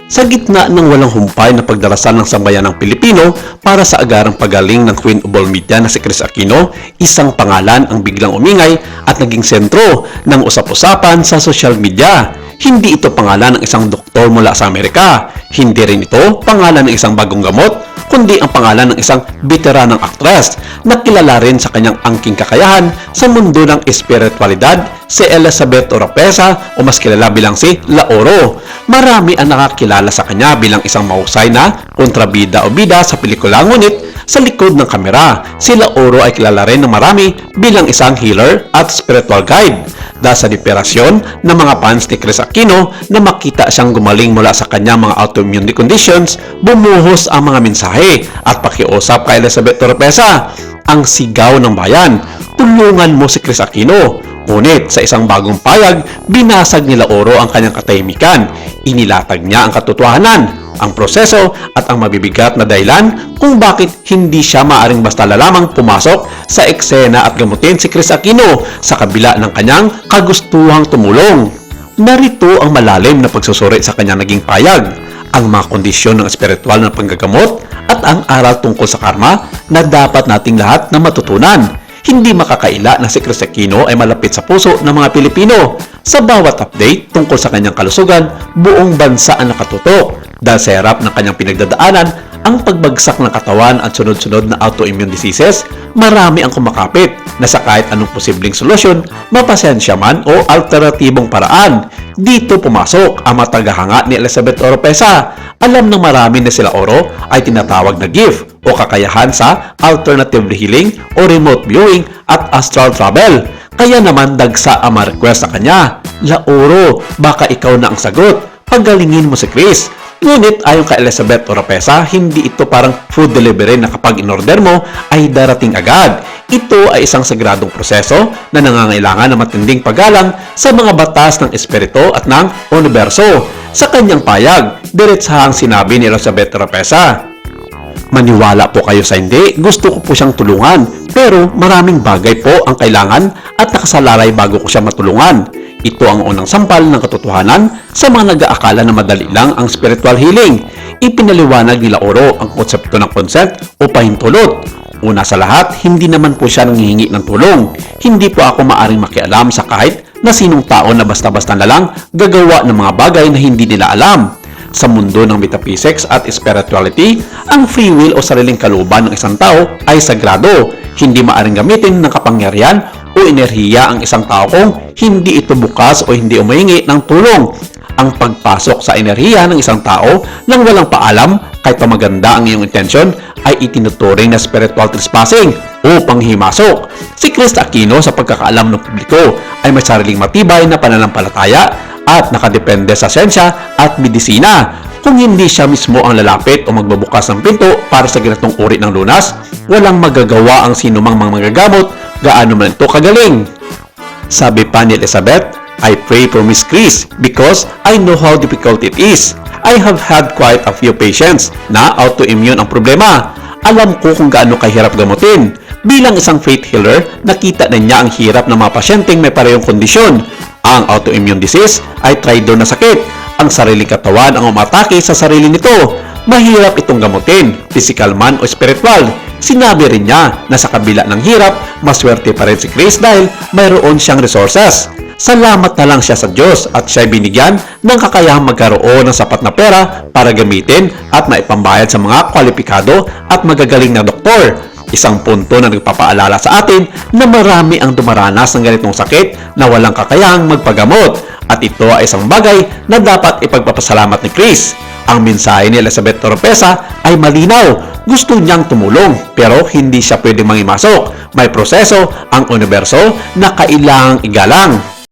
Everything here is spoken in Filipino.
Sa gitna ng walang humpay na pagdarasal ng sambayan ng Pilipino para sa agarang pagaling ng Queen of All Media na si Kris Aquino, isang pangalan ang biglang umingay at naging sentro ng usap-usapan sa social media. Hindi ito pangalan ng isang doktor mula sa Amerika. Hindi rin ito pangalan ng isang bagong gamot, kundi ang pangalan ng isang veteranang aktres na kilala rin sa kanyang angking kakayahan sa mundo ng espiritualidad, si Elizabeth Oropesa o mas kilala bilang si La Oro. Marami ang nakakilala sa kanya bilang isang mahusay na kontrabida o bida sa pelikula, ngunit sa likod ng kamera, si La Oro ay kilala rin ng marami bilang isang healer at spiritual guide. Dahil sa desperasyon ng mga fans ni Kris Aquino na makita siyang gumaling mula sa kanyang mga autoimmune conditions, bumuhos ang mga mensahe at pakiusap kay Elizabeth Oropesa. Ang sigaw ng bayan, tulungan mo si Kris Aquino. Ngunit sa isang bagong payag, binasag ni La Oro ang kanyang katahimikan. Inilatag niya ang katotohanan, ang proseso at ang mabibigat na dahilan kung bakit hindi siya maaring basta lamang pumasok sa eksena at gamutin si Kris Aquino sa kabila ng kanyang kagustuhang tumulong. Narito ang malalim na pagsusuri sa kanyang naging payag, ang mga kondisyon ng espiritual na panggagamot at ang aral tungkol sa karma na dapat nating lahat na matutunan. Hindi makakaila na si Kris Aquino ay malapit sa puso ng mga Pilipino. Sa bawat update tungkol sa kanyang kalusugan, buong bansa ang nakatutok. Dahil sa harap ng kanyang pinagdadaanan, ang pagbagsak ng katawan at sunod-sunod na autoimmune diseases, marami ang kumakapit na sa kahit anong posibleng solusyon, mapasensya man o alternatibong paraan. Dito pumasok ang matagahanga ni Elizabeth Oropesa. Alam ng marami na sila Oro ay tinatawag na gift o kakayahan sa alternative healing o remote viewing at astral travel. Kaya naman dagsa ang ma-request sa kanya, La Oro, baka ikaw na ang sagot. Pagalingin mo si Kris. Ngunit ayon kay Elizabeth Oropesa, hindi ito parang food delivery na kapag in-order mo ay darating agad. Ito ay isang sagradong proseso na nangangailangan ng matinding paggalang sa mga batas ng espiritu at ng universo. Sa kanyang payag, diretsahang sinabi ni Elizabeth Oropesa, maniwala po kayo sa hindi, gusto ko po siyang tulungan, pero maraming bagay po ang kailangan at nakasalalay bago ko siya matulungan. Ito ang unang sampal ng katotohanan sa mga nag-aakala na madali lang ang spiritual healing. Ipinaliwanag ni La Oro ang konsepto ng consent o pahintulot. Una sa lahat, hindi naman po siya nanghihingi ng tulong. Hindi po ako maaring makialam sa kahit na sinong tao na basta-basta na lang gagawa ng mga bagay na hindi nila alam. Sa mundo ng metaphysics at spirituality, ang free will o sariling kalooban ng isang tao ay sagrado. Hindi maaring gamitin ng kapangyarihan o enerhiya ang isang tao kung hindi ito bukas o hindi umahingi ng tulong. Ang pagpasok sa enerhiya ng isang tao nang walang paalam, kahit pa maganda ang iyong intensyon, ay itinuturing na spiritual trespassing o panghimasok. Si Kris Aquino, sa pagkakaalam ng publiko, ay may sariling matibay na pananampalataya at nakadepende sa siyensya at medisina. Kung hindi siya mismo ang lalapit o magbabukas ng pinto para sa ganitong uri ng lunas, walang magagawa ang sinumang mga magagamot, gaano man ito kagaling. Sabi pa ni Elizabeth, I pray for Miss Kris because I know how difficult it is. I have had quite a few patients na autoimmune ang problema. Alam ko kung gaano kahirap gamutin. Bilang isang faith healer, nakita na niya ang hirap ng mga pasyenteng may parehong kondisyon. Ang autoimmune disease ay traitor na sakit. Ang sariling katawan ang umatake sa sarili nito. Mahirap itong gamutin, physical man o spiritual. Sinabi rin niya na sa kabila ng hirap, maswerte pa rin si Kris dahil mayroon siyang resources. Salamat na lang siya sa Diyos at siya binigyan ng kakayahang magkaroon ng sapat na pera para gamitin at maipambayad sa mga kwalipikado at magagaling na doktor. Isang punto na nagpapaalala sa atin na marami ang dumaranas ng ganitong sakit na walang kakayahang magpagamot. At ito ay isang bagay na dapat ipagpapasalamat ni Kris. Ang mensahe ni Elizabeth Oropesa ay malinaw. Gusto niyang tumulong pero hindi siya pwedeng mangimasok. May proseso ang universo na kailangang igalang.